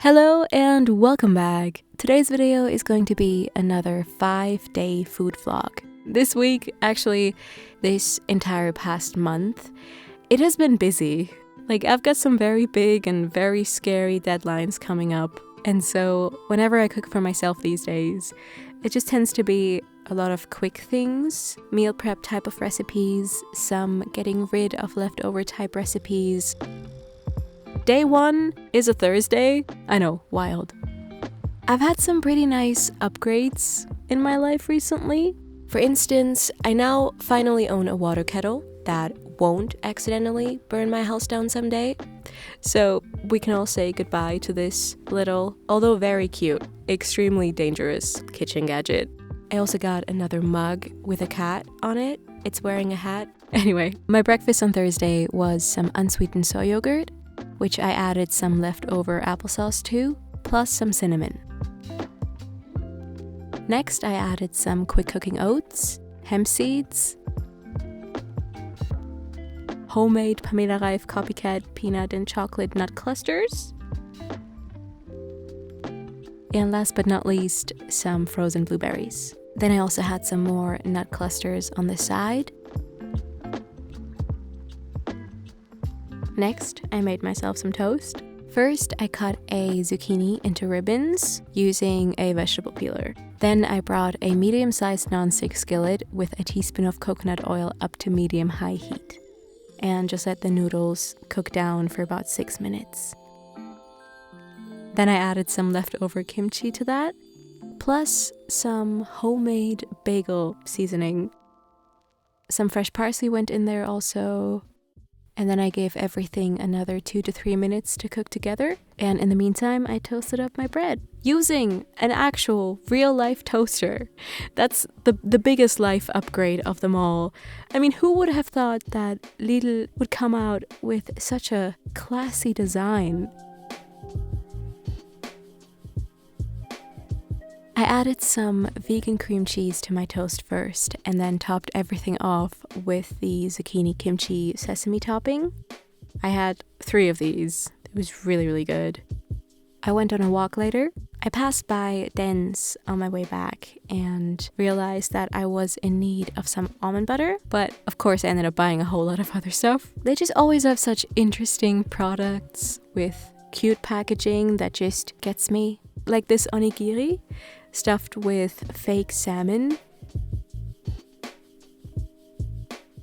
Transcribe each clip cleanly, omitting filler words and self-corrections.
Hello and welcome back. Today's video is going to be another 5-day food vlog. This week, actually, this entire past month, it has been busy. I've got some very big and very scary deadlines coming up. And so whenever I cook for myself these days, it just tends to be a lot of quick things, meal prep type of recipes, some getting rid of leftover type recipes. Day 1 is a Thursday. I know, wild. I've had some pretty nice upgrades in my life recently. For instance, I now finally own a water kettle that won't accidentally burn my house down someday. So we can all say goodbye to this little, although very cute, extremely dangerous kitchen gadget. I also got another mug with a cat on it. It's wearing a hat. Anyway, my breakfast on Thursday was some unsweetened soy yogurt, which I added some leftover applesauce to, plus some cinnamon. Next, I added some quick cooking oats, hemp seeds, homemade Pamela Reif copycat peanut and chocolate nut clusters, and last but not least, some frozen blueberries. Then I also had some more nut clusters on the side. Next, I made myself some toast. First, I cut a zucchini into ribbons using a vegetable peeler. Then I brought a medium-sized non-stick skillet with a teaspoon of coconut oil up to medium-high heat. And just let the noodles cook down for about 6 minutes. Then I added some leftover kimchi to that, plus some homemade bagel seasoning. Some fresh parsley went in there also. And then I gave everything another 2 to 3 minutes to cook together. And in the meantime, I toasted up my bread using an actual real-life toaster. That's the biggest life upgrade of them all. I mean, who would have thought that Lidl would come out with such a classy design? I added some vegan cream cheese to my toast first and then topped everything off with the zucchini kimchi sesame topping. I had 3 of these. It was really, really good. I went on a walk later. I passed by Den's on my way back and realized that I was in need of some almond butter, but of course I ended up buying a whole lot of other stuff. They just always have such interesting products with cute packaging that just gets me. Like this onigiri, stuffed with fake salmon.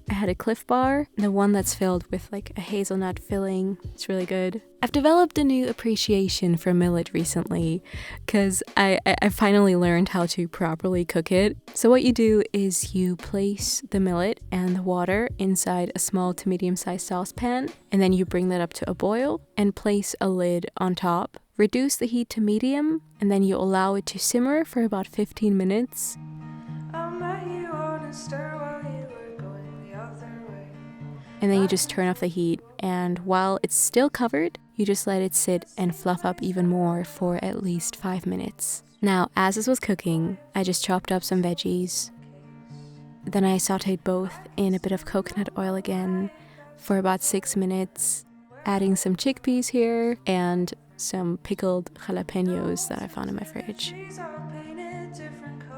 I had a Cliff Bar, the one that's filled with a hazelnut filling. It's really good. I've developed a new appreciation for millet recently because I finally learned how to properly cook it. So what you do is you place the millet and the water inside a small to medium-sized saucepan, and then you bring that up to a boil and place a lid on top. Reduce the heat to medium, and then you allow it to simmer for about 15 minutes. And then you just turn off the heat, and while it's still covered, you just let it sit and fluff up even more for at least 5 minutes. Now, as this was cooking, I just chopped up some veggies. Then I sauteed both in a bit of coconut oil again for about 6 minutes, adding some chickpeas here and some pickled jalapenos that I found in my fridge.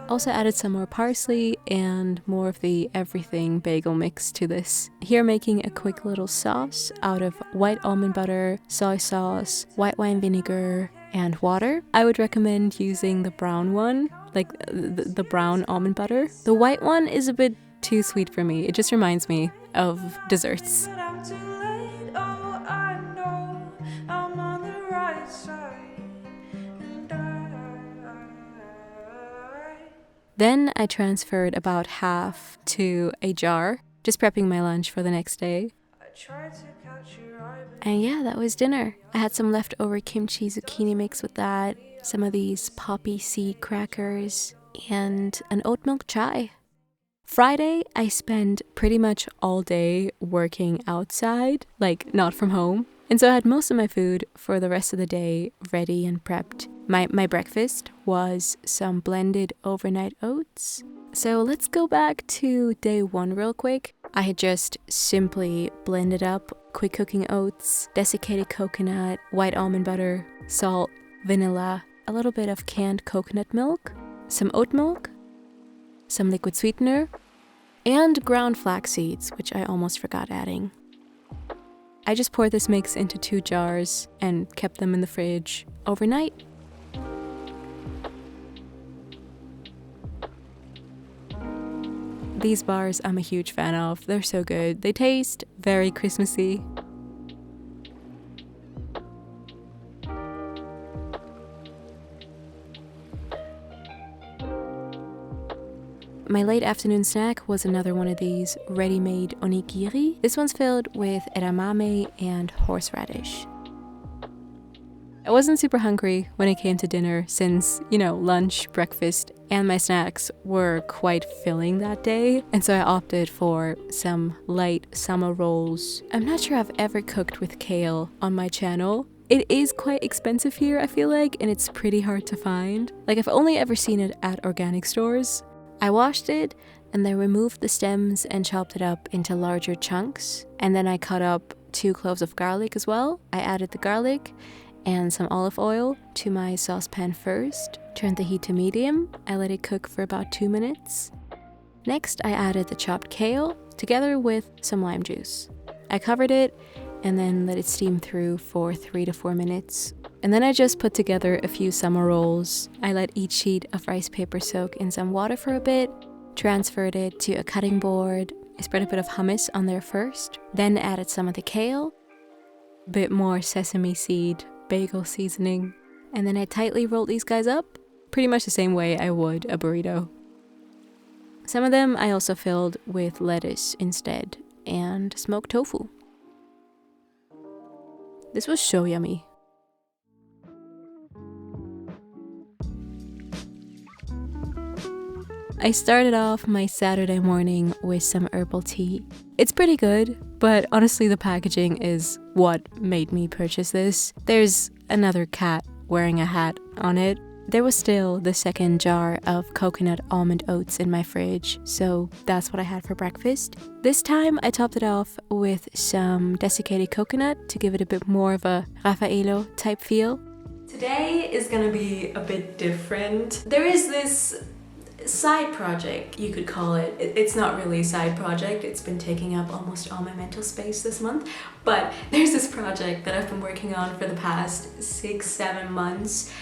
Also added some more parsley and more of the everything bagel mix to this. Here making a quick little sauce out of white almond butter, soy sauce, white wine vinegar, and water. I would recommend using the brown one, the brown almond butter. The white one is a bit too sweet for me. It just reminds me of desserts. Then I transferred about half to a jar, just prepping my lunch for the next day. And yeah, that was dinner. I had some leftover kimchi zucchini mix with that, some of these poppy seed crackers, and an oat milk chai. Friday, I spent pretty much all day working outside, not from home. And so I had most of my food for the rest of the day ready and prepped. My breakfast was some blended overnight oats. So let's go back to day 1 real quick. I had just simply blended up quick cooking oats, desiccated coconut, white almond butter, salt, vanilla, a little bit of canned coconut milk, some oat milk, some liquid sweetener, and ground flax seeds, which I almost forgot adding. I just poured this mix into 2 jars and kept them in the fridge overnight. These bars I'm a huge fan of. They're so good. They taste very Christmassy. My late afternoon snack was another one of these ready-made onigiri. This one's filled with edamame and horseradish. I wasn't super hungry when it came to dinner since, lunch, breakfast, and my snacks were quite filling that day. And so I opted for some light summer rolls. I'm not sure I've ever cooked with kale on my channel. It is quite expensive here, I feel like, and it's pretty hard to find. Like, I've only ever seen it at organic stores. I washed it and then removed the stems and chopped it up into larger chunks. And then I cut up 2 cloves of garlic as well. I added the garlic and some olive oil to my saucepan first. Turned the heat to medium. I let it cook for about 2 minutes. Next, I added the chopped kale together with some lime juice. I covered it and then let it steam through for 3 to 4 minutes. And then I just put together a few summer rolls. I let each sheet of rice paper soak in some water for a bit, transferred it to a cutting board. I spread a bit of hummus on there first, then added some of the kale, a bit more sesame seed, bagel seasoning, and then I tightly rolled these guys up, pretty much the same way I would a burrito. Some of them I also filled with lettuce instead, and smoked tofu. This was so yummy. I started off my Saturday morning with some herbal tea. It's pretty good, but honestly the packaging is what made me purchase this. There's another cat wearing a hat on it. There was still the second jar of coconut almond oats in my fridge, so that's what I had for breakfast. This time I topped it off with some desiccated coconut to give it a bit more of a Raffaello type feel. Today is gonna be a bit different. There is this side project, you could call it. It's not really a side project, it's been taking up almost all my mental space this month, but there's this project that I've been working on for the past 6-7 months,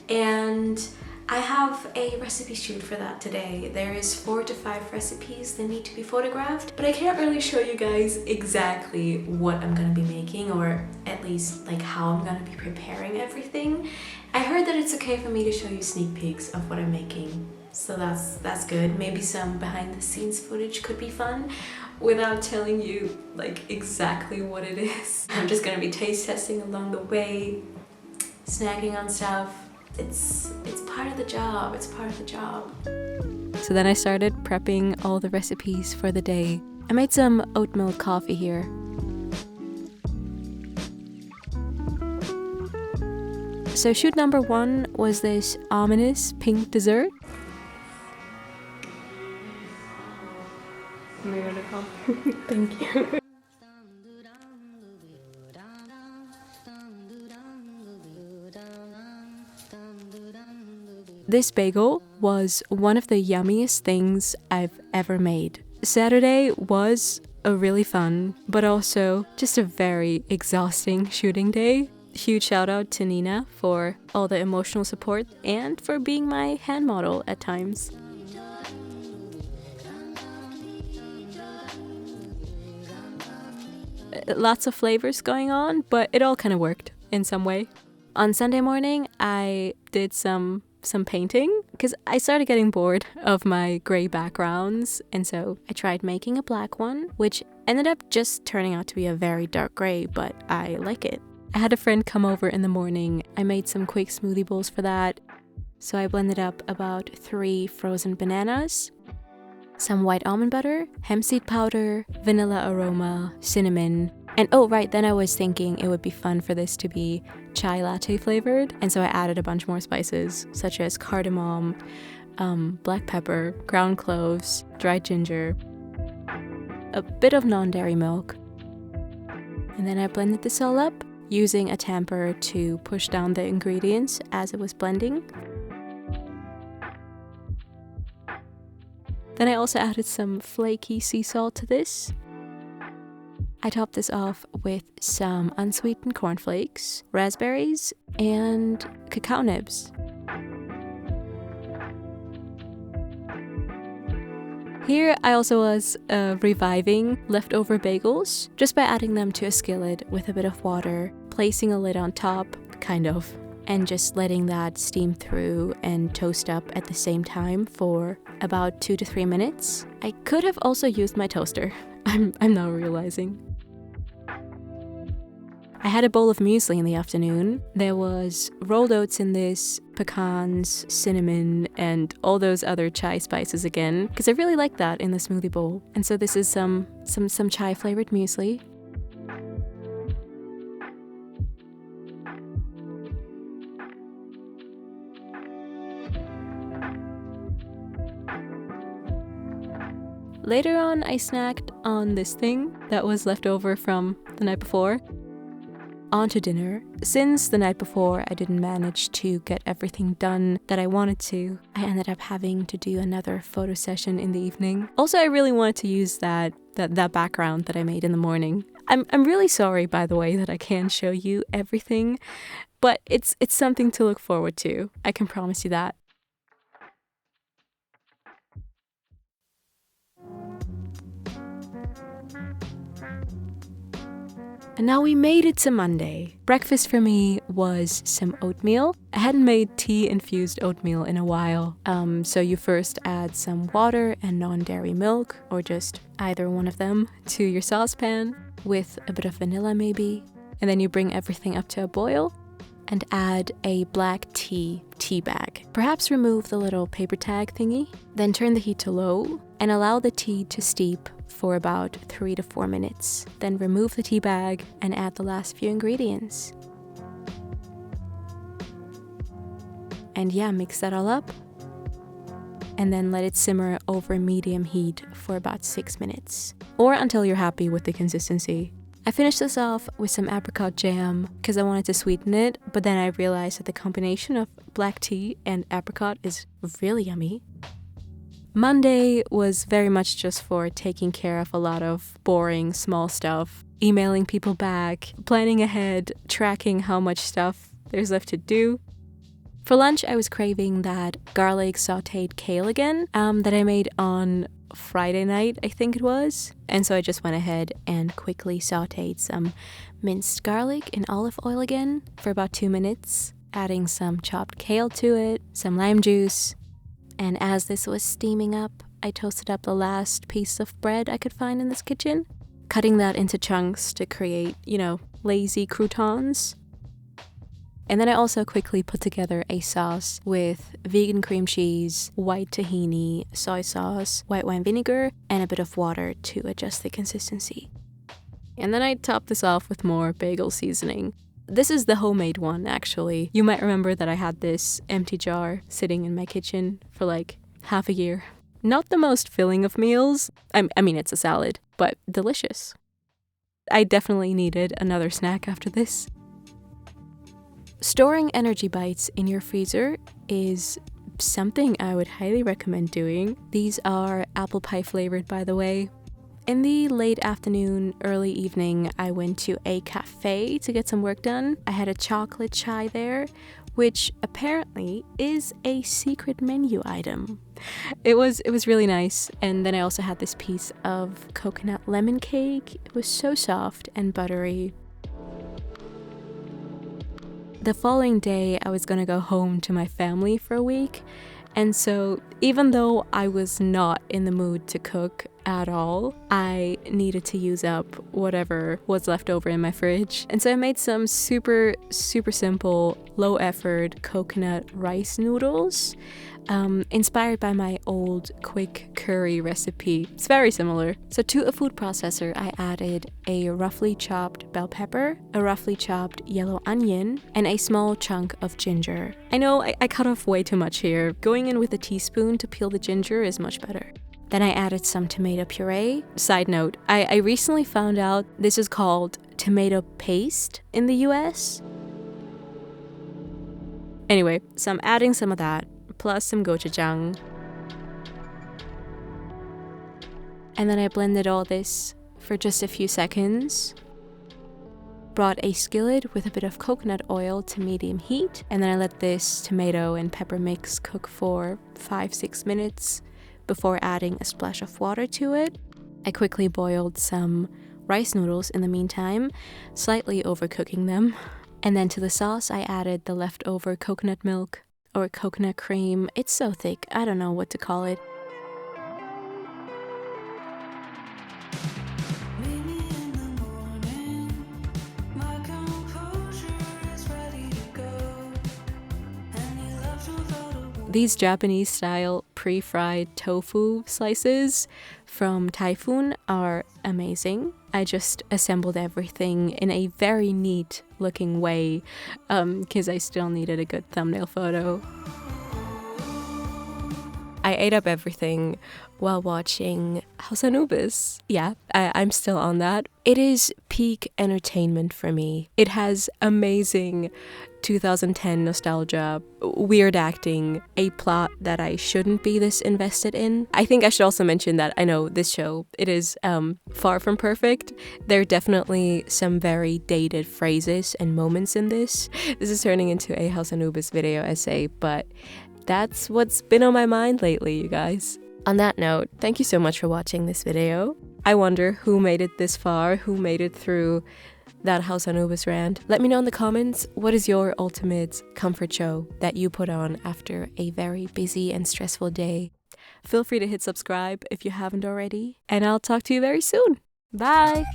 and I have a recipe shoot for that today. There is 4 to 5 recipes that need to be photographed, but I can't really show you guys exactly what I'm gonna be making, or at least like how I'm gonna be preparing everything. I heard that it's okay for me to show you sneak peeks of what I'm making. So that's good. Maybe some behind the scenes footage could be fun without telling you like exactly what it is. I'm just gonna be taste testing along the way, snacking on stuff. It's part of the job. It's part of the job. So then I started prepping all the recipes for the day. I made some oat milk coffee here. So shoot number 1 was this ominous pink dessert. Thank you. This bagel was one of the yummiest things I've ever made. Saturday was a really fun, but also just a very exhausting shooting day. Huge shout out to Nina for all the emotional support and for being my hand model at times. Lots of flavors going on, but it all kind of worked in some way. On Sunday morning, I did some painting because I started getting bored of my gray backgrounds, and so I tried making a black one, which ended up just turning out to be a very dark gray, but I like it. I had a friend come over in the morning. I made some quick smoothie bowls for that. So I blended up about 3 frozen bananas, some white almond butter, hemp seed powder, vanilla aroma, cinnamon, and oh right, then I was thinking it would be fun for this to be chai latte flavored, and so I added a bunch more spices such as cardamom, black pepper, ground cloves, dried ginger, a bit of non-dairy milk, and then I blended this all up using a tamper to push down the ingredients as it was blending. Then I also added some flaky sea salt to this. I topped this off with some unsweetened cornflakes, raspberries, and cacao nibs. Here I also was reviving leftover bagels just by adding them to a skillet with a bit of water, placing a lid on top, kind of, and just letting that steam through and toast up at the same time for about 2 to 3 minutes. I could have also used my toaster. I'm now realizing. I had a bowl of muesli in the afternoon. There was rolled oats in this, pecans, cinnamon, and all those other chai spices again, because I really like that in the smoothie bowl. And so this is some chai flavored muesli. Later on, I snacked on this thing that was left over from the night before. On to dinner. Since the night before I didn't manage to get everything done that I wanted to, I ended up having to do another photo session in the evening. Also, I really wanted to use that background that I made in the morning. I'm really sorry, by the way, that I can't show you everything, but it's something to look forward to. I can promise you that. And now we made it to Monday. Breakfast for me was some oatmeal. I hadn't made tea-infused oatmeal in a while, so you first add some water and non-dairy milk, or just either one of them, to your saucepan with a bit of vanilla maybe. And then you bring everything up to a boil and add a black tea bag. Perhaps remove the little paper tag thingy, then turn the heat to low and allow the tea to steep for about 3 to 4 minutes. Then remove the tea bag and add the last few ingredients. And yeah, mix that all up. And then let it simmer over medium heat for about 6 minutes, or until you're happy with the consistency. I finished this off with some apricot jam because I wanted to sweeten it, but then I realized that the combination of black tea and apricot is really yummy. Monday was very much just for taking care of a lot of boring small stuff, emailing people back, planning ahead, tracking how much stuff there's left to do. For lunch, I was craving that garlic sauteed kale again that I made on Friday night, I think it was. And so I just went ahead and quickly sauteed some minced garlic in olive oil again for about 2 minutes, adding some chopped kale to it, some lime juice. And as this was steaming up, I toasted up the last piece of bread I could find in this kitchen, cutting that into chunks to create, lazy croutons. And then I also quickly put together a sauce with vegan cream cheese, white tahini, soy sauce, white wine vinegar, and a bit of water to adjust the consistency. And then I topped this off with more bagel seasoning. This is the homemade one, actually. You might remember that I had this empty jar sitting in my kitchen for like half a year. Not the most filling of meals. I mean, it's a salad, but delicious. I definitely needed another snack after this. Storing energy bites in your freezer is something I would highly recommend doing. These are apple pie flavored, by the way. In the late afternoon, early evening, I went to a cafe to get some work done. I had a chocolate chai there, which apparently is a secret menu item. It was really nice. And then I also had this piece of coconut lemon cake. It was so soft and buttery. The following day, I was gonna go home to my family for a week. And so even though I was not in the mood to cook at all, I needed to use up whatever was left over in my fridge. And so I made some super simple, low effort coconut rice noodles, inspired by my old quick curry recipe. It's very similar. So to a food processor, I added a roughly chopped bell pepper, a roughly chopped yellow onion, and a small chunk of ginger. I know I cut off way too much here. Going in with a teaspoon to peel the ginger is much better. Then I added some tomato puree. Side note, I recently found out this is called tomato paste in the US. Anyway, so I'm adding some of that, plus some gochujang. And then I blended all this for just a few seconds. Brought a skillet with a bit of coconut oil to medium heat, and then I let this tomato and pepper mix cook for 5-6 minutes before adding a splash of water to it. I quickly boiled some rice noodles in the meantime, slightly overcooking them. And then to the sauce, I added the leftover coconut milk or coconut cream. It's so thick, I don't know what to call it. These Japanese-style pre-fried tofu slices from Typhoon are amazing. I just assembled everything in a very neat-looking way because I still needed a good thumbnail photo. I ate up everything while watching House Anubis. Yeah, I'm still on that. It is peak entertainment for me. It has amazing 2010 nostalgia, weird acting, a plot that I shouldn't be this invested in. I think I should also mention that I know this show, it is far from perfect. There are definitely some very dated phrases and moments in this. This is turning into a House Anubis video essay, but that's what's been on my mind lately, you guys. On that note, thank you so much for watching this video. I wonder who made it this far, who made it through that House Anubis rant. Let me know in the comments, what is your ultimate comfort show that you put on after a very busy and stressful day? Feel free to hit subscribe if you haven't already, and I'll talk to you very soon. Bye!